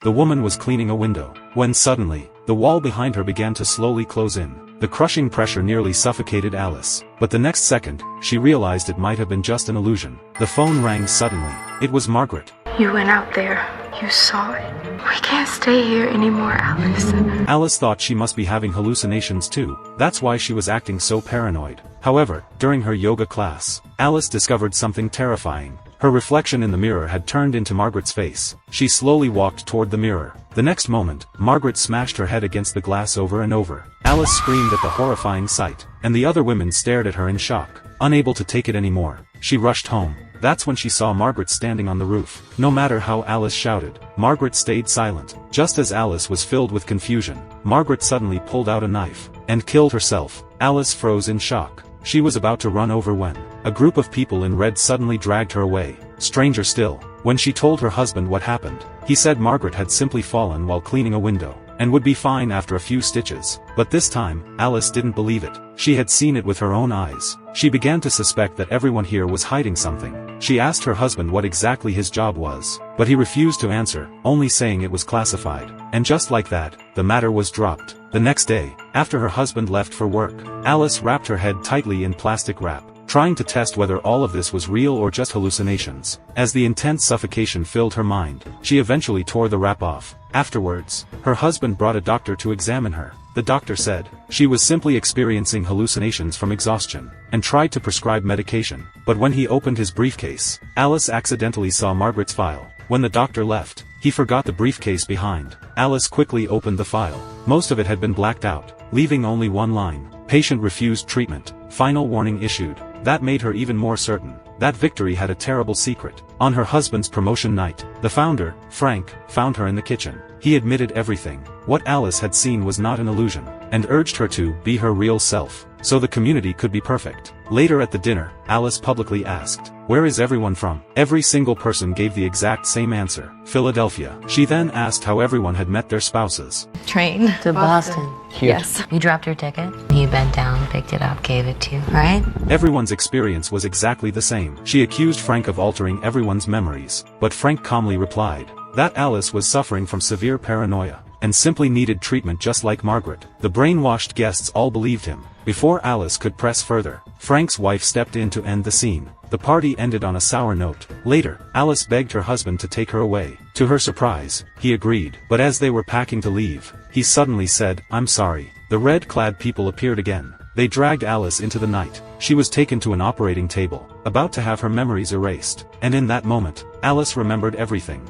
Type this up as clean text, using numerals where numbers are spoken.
The woman was cleaning a window, when suddenly, the wall behind her began to slowly close in. The crushing pressure nearly suffocated Alice, but the next second, she realized it might have been just an illusion. The phone rang suddenly. It was Margaret. You went out there. You saw it. We can't stay here anymore, Alice. Alice thought she must be having hallucinations too. That's why she was acting so paranoid. However, during her yoga class, Alice discovered something terrifying. Her reflection in the mirror had turned into Margaret's face. She slowly walked toward the mirror. The next moment, Margaret smashed her head against the glass over and over. Alice screamed at the horrifying sight, and the other women stared at her in shock. Unable to take it anymore, she rushed home. That's when she saw Margaret standing on the roof. No matter how Alice shouted, Margaret stayed silent. Just as Alice was filled with confusion, Margaret suddenly pulled out a knife and killed herself. Alice froze in shock. She was about to run over when a group of people in red suddenly dragged her away. Stranger still, when she told her husband what happened, he said Margaret had simply fallen while cleaning a window, and would be fine after a few stitches. But this time, Alice didn't believe it. She had seen it with her own eyes. She began to suspect that everyone here was hiding something. She asked her husband what exactly his job was, but he refused to answer, only saying it was classified. And just like that, the matter was dropped. The next day, after her husband left for work, Alice wrapped her head tightly in plastic wrap, trying to test whether all of this was real or just hallucinations. As the intense suffocation filled her mind, she eventually tore the wrap off. Afterwards, her husband brought a doctor to examine her. The doctor said she was simply experiencing hallucinations from exhaustion, and tried to prescribe medication. But when he opened his briefcase, Alice accidentally saw Margaret's file. When the doctor left, he forgot the briefcase behind. Alice quickly opened the file. Most of it had been blacked out, leaving only one line. Patient refused treatment. Final warning issued. That made her even more certain that Victory had a terrible secret. On her husband's promotion night, the founder, Frank, found her in the kitchen. He admitted everything. What Alice had seen was not an illusion, and urged her to be her real self, so the community could be perfect. Later at the dinner, Alice publicly asked, "Where is everyone from?" Every single person gave the exact same answer: Philadelphia. She then asked how everyone had met their spouses. Train to Boston. Yes. You dropped your ticket. He bent down, picked it up, gave it to you, right? Everyone's experience was exactly the same. She accused Frank of altering everyone's memories, but Frank calmly replied that Alice was suffering from severe paranoia, and simply needed treatment just like Margaret. The brainwashed guests all believed him. Before Alice could press further, Frank's wife stepped in to end the scene. The party ended on a sour note. Later, Alice begged her husband to take her away. To her surprise, he agreed. But as they were packing to leave, he suddenly said, "I'm sorry." The red-clad people appeared again. They dragged Alice into the night. She was taken to an operating table, about to have her memories erased. And in that moment, Alice remembered everything.